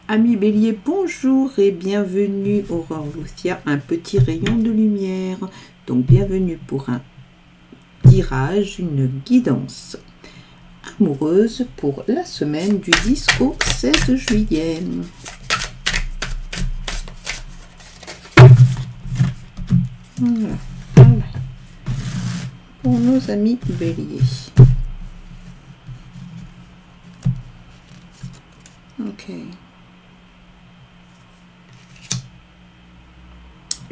Amis Bélier, bonjour et bienvenue Aurore Lucia, un petit rayon de lumière. Donc bienvenue pour un tirage, une guidance amoureuse pour la semaine du 10 au 16 juillet. Voilà. Pour nos amis Bélier. Ok.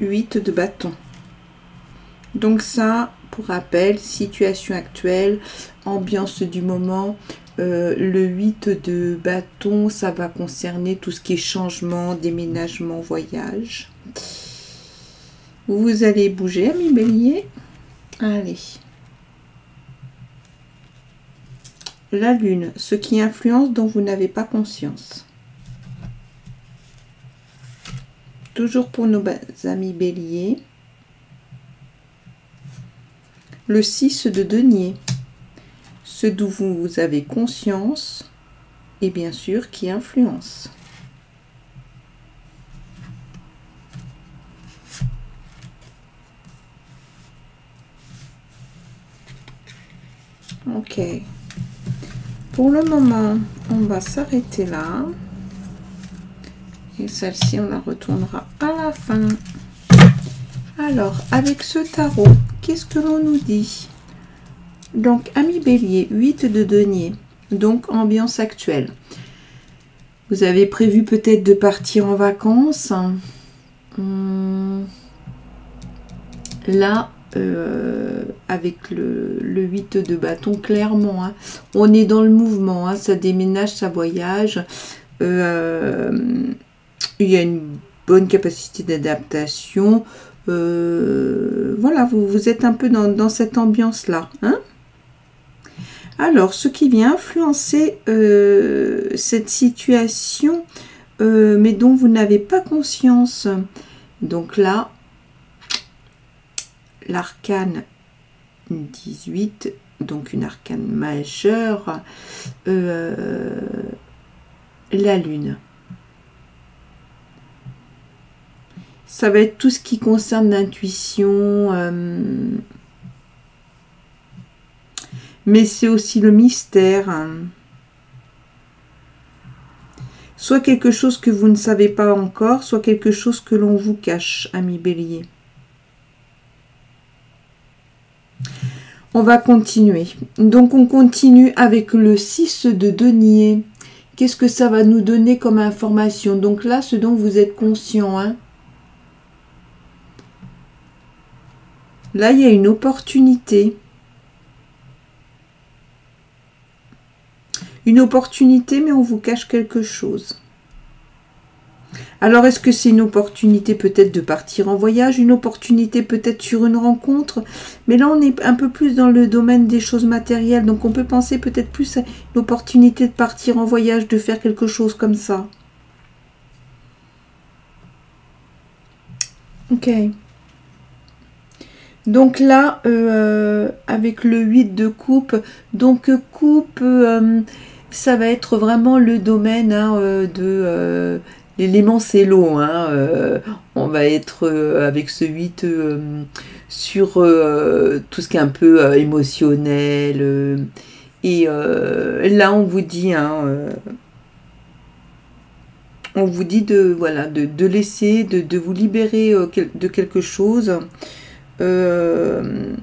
8 de bâton. Donc ça, pour rappel, situation actuelle, ambiance du moment. Le 8 de bâton, ça va concerner tout ce qui est changement, déménagement, voyage. Vous allez bouger, amis Bélier. Allez. La lune, ce qui influence dont vous n'avez pas conscience. Toujours pour nos amis Bélier. Le 6 de denier, ce dont vous avez conscience et bien sûr qui influence. Ok. Pour le moment, on va s'arrêter là. Et celle-ci, on la retournera à la fin. Alors, avec ce tarot, qu'est-ce que l'on nous dit? Donc, amis Bélier, 8 de denier. Donc, ambiance actuelle. Vous avez prévu peut-être de partir en vacances. Là, avec le 8 de bâton, clairement, hein, on est dans le mouvement. Hein, ça déménage, ça voyage. Il y a une bonne capacité d'adaptation. Voilà, vous êtes un peu dans cette ambiance-là. Hein? Alors, ce qui vient influencer cette situation, mais dont vous n'avez pas conscience. Donc là, l'arcane 18, donc une arcane majeure, la lune. Ça va être tout ce qui concerne l'intuition, mais c'est aussi le mystère. Soit quelque chose que vous ne savez pas encore, soit quelque chose que l'on vous cache, amis Bélier. On va continuer. Donc on continue avec le 6 de denier. Qu'est-ce que ça va nous donner comme information? Donc là, ce dont vous êtes conscient, hein. Là, il y a une opportunité. Une opportunité, mais on vous cache quelque chose. Alors, est-ce que c'est une opportunité peut-être de partir en voyage? Une opportunité peut-être sur une rencontre? Mais là, on est un peu plus dans le domaine des choses matérielles. Donc, on peut penser peut-être plus à l'opportunité de partir en voyage, de faire quelque chose comme ça. Ok. Donc là, avec le 8 de coupe, donc coupe, ça va être vraiment le domaine de l'élément c'est l'eau. Hein, on va être avec ce 8 sur tout ce qui est un peu émotionnel. Et là, on vous dit, voilà, de laisser, de vous libérer de quelque chose. Peut-être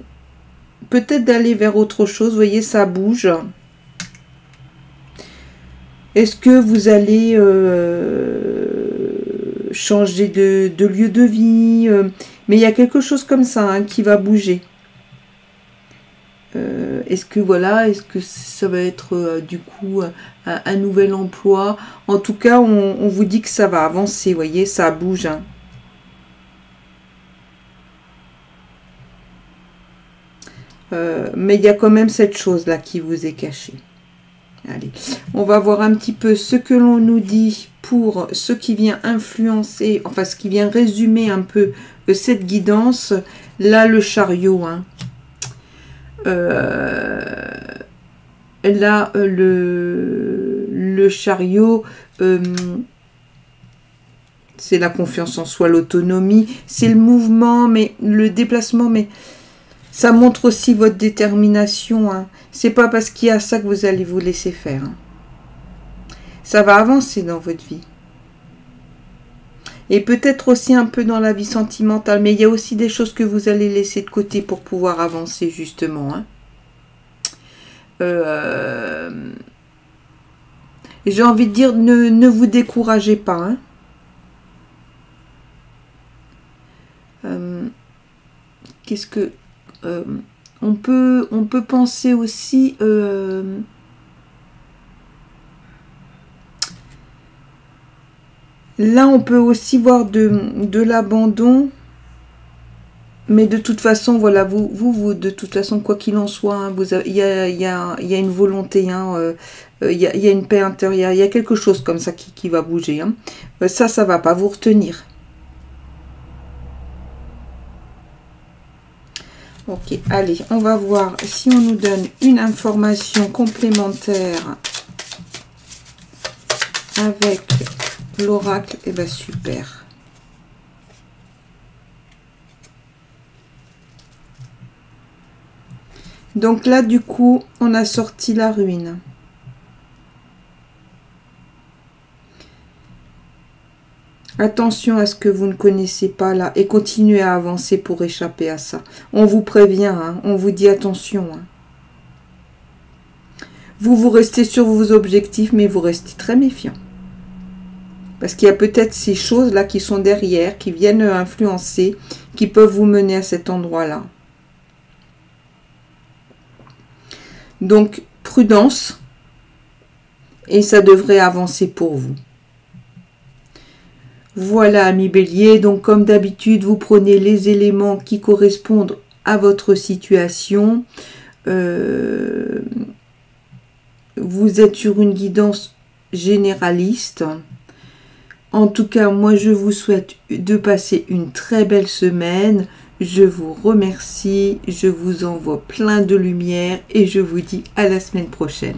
d'aller vers autre chose. Vous voyez, ça bouge. Est-ce que vous allez changer de lieu de vie? Mais il y a quelque chose comme ça qui va bouger. Est-ce que ça va être du coup un nouvel emploi? En tout cas, on vous dit que ça va avancer. Vous voyez, ça bouge. Mais il y a quand même cette chose-là qui vous est cachée. Allez, on va voir un petit peu ce que l'on nous dit pour ce qui vient influencer, enfin ce qui vient résumer un peu cette guidance. Là, le chariot. Là, le chariot, C'est la confiance en soi, l'autonomie, c'est le mouvement, mais le déplacement, mais ça montre aussi votre détermination. Hein. C'est pas parce qu'il y a ça que vous allez vous laisser faire. Hein. Ça va avancer dans votre vie. Et peut-être aussi un peu dans la vie sentimentale, mais il y a aussi des choses que vous allez laisser de côté pour pouvoir avancer justement. Hein. J'ai envie de dire, ne vous découragez pas. Hein. Qu'est-ce que... on peut penser aussi... là, on peut aussi voir de l'abandon. Mais de toute façon, voilà, vous de toute façon, quoi qu'il en soit, hein, il y a une volonté, hein, il y a une paix intérieure, il y a quelque chose comme ça qui va bouger. Hein. Ça va pas vous retenir. Ok, allez, on va voir si on nous donne une information complémentaire avec l'oracle. Eh bien, super. Donc là, du coup, on a sorti la ruine. Attention à ce que vous ne connaissez pas là et continuez à avancer pour échapper à ça. On vous prévient, hein, on vous dit attention. Hein. Vous restez sur vos objectifs, mais vous restez très méfiant. Parce qu'il y a peut-être ces choses-là qui sont derrière, qui viennent influencer, qui peuvent vous mener à cet endroit-là. Donc, prudence, et ça devrait avancer pour vous. Voilà, amis Bélier, donc comme d'habitude, vous prenez les éléments qui correspondent à votre situation. Vous êtes sur une guidance généraliste. En tout cas, moi, je vous souhaite de passer une très belle semaine. Je vous remercie, je vous envoie plein de lumière et je vous dis à la semaine prochaine.